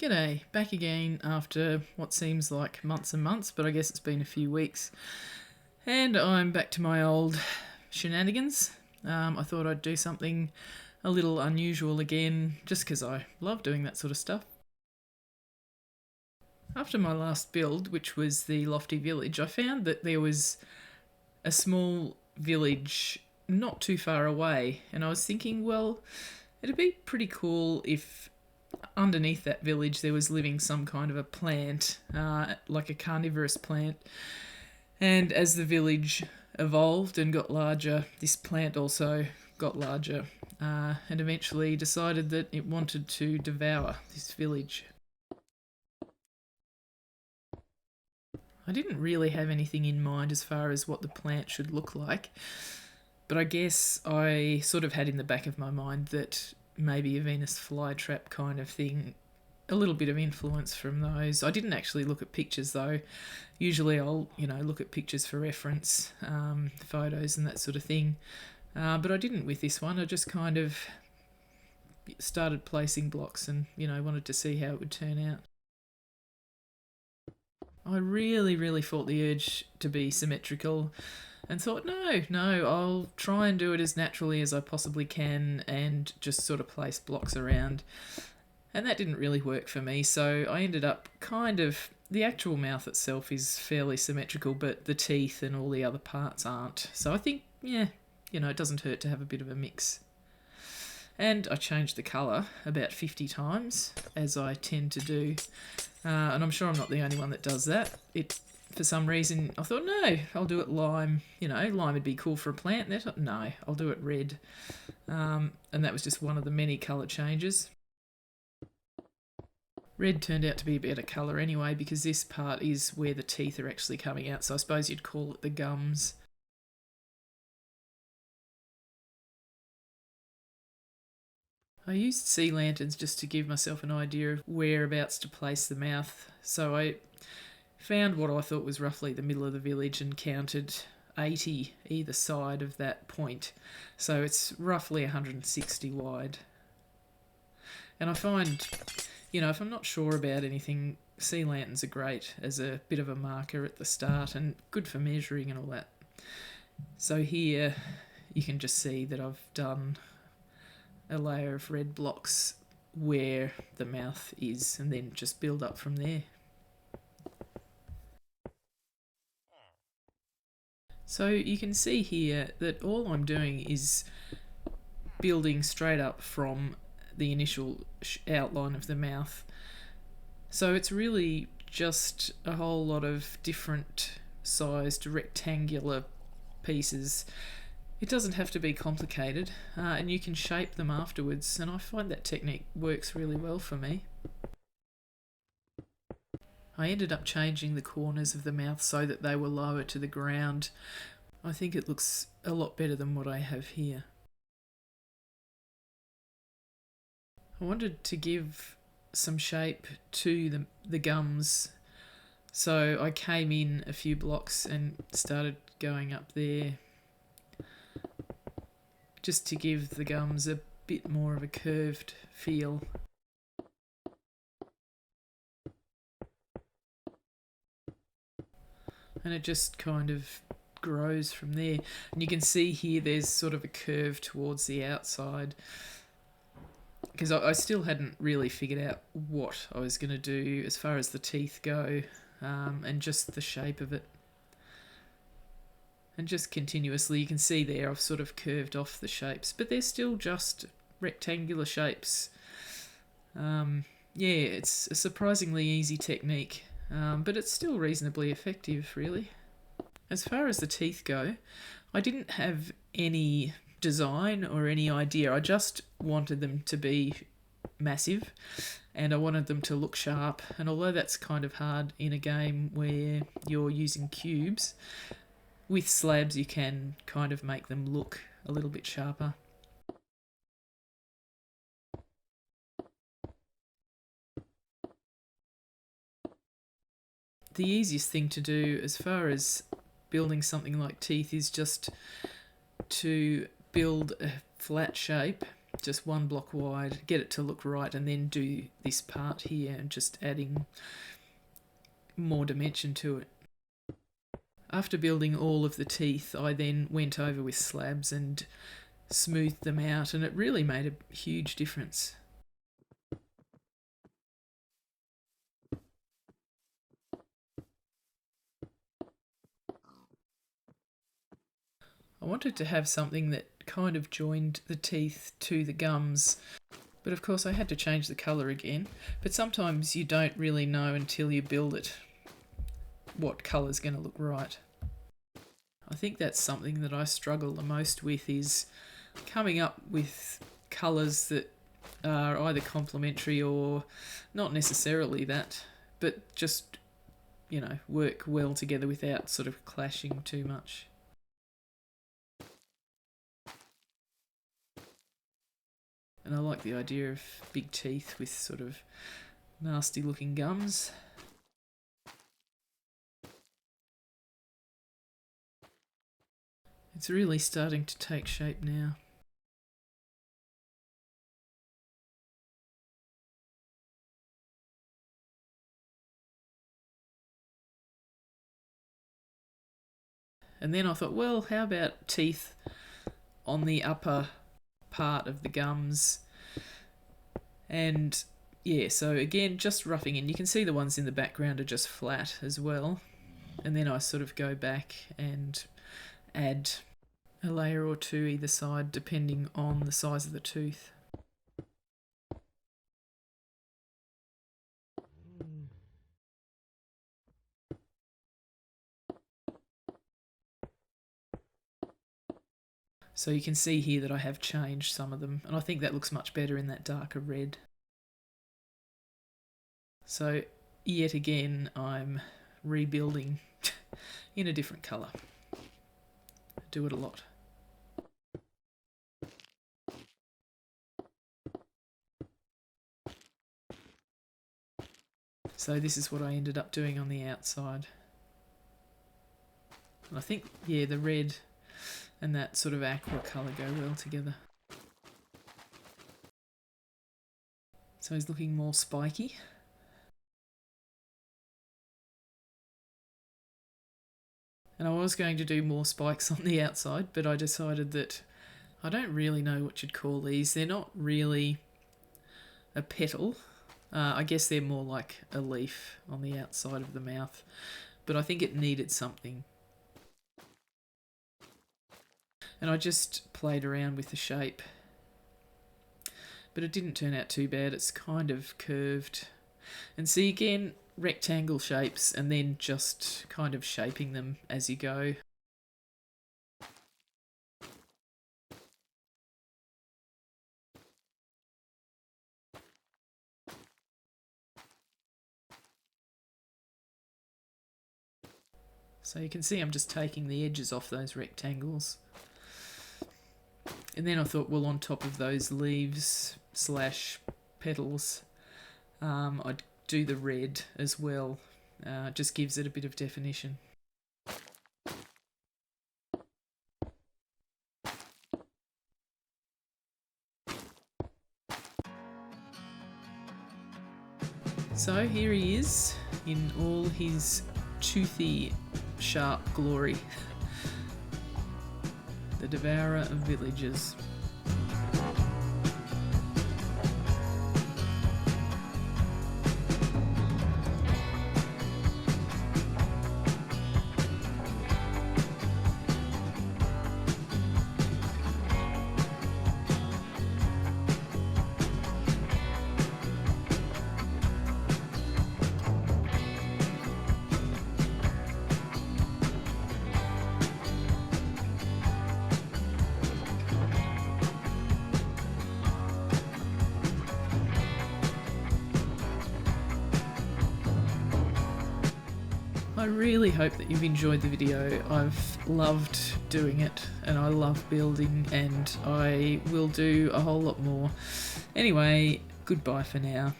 G'day, back again after what seems like months and months, but I guess it's been a few weeks. And I'm back to my old shenanigans. I thought I'd do something a little unusual again, just because I love doing that sort of stuff. After my last build, which was the Lofty Village, I found that there was a small village not too far away, and I was thinking, well, it'd be pretty cool if underneath that village there was living some kind of a plant, like a carnivorous plant. And as the village evolved and got larger, this plant also got larger, and eventually decided that it wanted to devour this village. I didn't really have anything in mind as far as what the plant should look like, but I guess I sort of had in the back of my mind that maybe a Venus flytrap kind of thing, a little bit of influence from those. I didn't actually look at pictures though. Usually I'll, look at pictures for reference, photos and that sort of thing. But I didn't with this one. I just kind of started placing blocks and, wanted to see how it would turn out. I really fought the urge to be symmetrical and thought, no, I'll try and do it as naturally as I possibly can and just sort of place blocks around. And that didn't really work for me, so I ended up the actual mouth itself is fairly symmetrical, but the teeth and all the other parts aren't. So I think, it doesn't hurt to have a bit of a mix. And I changed the colour about 50 times, as I tend to do. And I'm sure I'm not the only one that does that. For some reason, I thought, no, I'll do it lime. Lime would be cool for a plant. And I thought, no, I'll do it red. And that was just one of the many colour changes. Red turned out to be a better colour anyway, because this part is where the teeth are actually coming out, so I suppose you'd call it the gums. I used sea lanterns just to give myself an idea of whereabouts to place the mouth, so I found what I thought was roughly the middle of the village and counted 80 either side of that point, so it's roughly 160 wide. And I find, if I'm not sure about anything, sea lanterns are great as a bit of a marker at the start and good for measuring and all that. So here you can just see that I've done a layer of red blocks where the mouth is and then just build up from there. So you can see here that all I'm doing is building straight up from the initial outline of the mouth. So it's really just a whole lot of different sized rectangular pieces. It doesn't have to be complicated, and you can shape them afterwards, and I find that technique works really well for me. I ended up changing the corners of the mouth so that they were lower to the ground. I think it looks a lot better than what I have here. I wanted to give some shape to the gums, so I came in a few blocks and started going up there just to give the gums a bit more of a curved feel. And it just kind of grows from there. And you can see here there's sort of a curve towards the outside, because I still hadn't really figured out what I was going to do as far as the teeth go, and just the shape of it. And just continuously, you can see there I've sort of curved off the shapes, but they're still just rectangular shapes. It's a surprisingly easy technique, but it's still reasonably effective, really. As far as the teeth go, I didn't have any design or any idea. I just wanted them to be massive and I wanted them to look sharp. And although that's kind of hard in a game where you're using cubes, with slabs you can kind of make them look a little bit sharper. The easiest thing to do as far as building something like teeth is just to build a flat shape just 1 block wide, get it to look right, and then do this part here and just adding more dimension to it. After building all of the teeth, I then went over with slabs and smoothed them out, and it really made a huge difference. I wanted to have something that kind of joined the teeth to the gums, but of course I had to change the colour again. But sometimes you don't really know until you build it what colour's going to look right. I think that's something that I struggle the most with, is coming up with colours that are either complementary or not necessarily that, but just, you know, work well together without sort of clashing too much. And I like the idea of big teeth with sort of nasty looking gums. It's really starting to take shape now. And then I thought, well, how about teeth on the upper part of the gums? And yeah, so again, just roughing in. You can see the ones in the background are just flat as well. And then I sort of go back and add a layer or two either side depending on the size of the tooth. So you can see here that I have changed some of them, and I think that looks much better in that darker red. So yet again, I'm rebuilding in a different colour. I do it a lot. So this is what I ended up doing on the outside. And I think, yeah, the red and that sort of aqua colour go well together. So he's looking more spiky. And I was going to do more spikes on the outside, but I decided that I don't really know what you'd call these. They're not really a petal. I guess they're more like a leaf on the outside of the mouth, but I think it needed something. And I just played around with the shape, but it didn't turn out too bad. It's kind of curved. And see, again, rectangle shapes and then just kind of shaping them as you go. So you can see I'm just taking the edges off those rectangles. And then I thought, well, on top of those leaves / petals, I'd do the red as well. Just gives it a bit of definition. So here he is in all his toothy, sharp glory. The devourer of villages. I really hope that you've enjoyed the video. I've loved doing it and I love building, and I will do a whole lot more. Anyway, goodbye for now.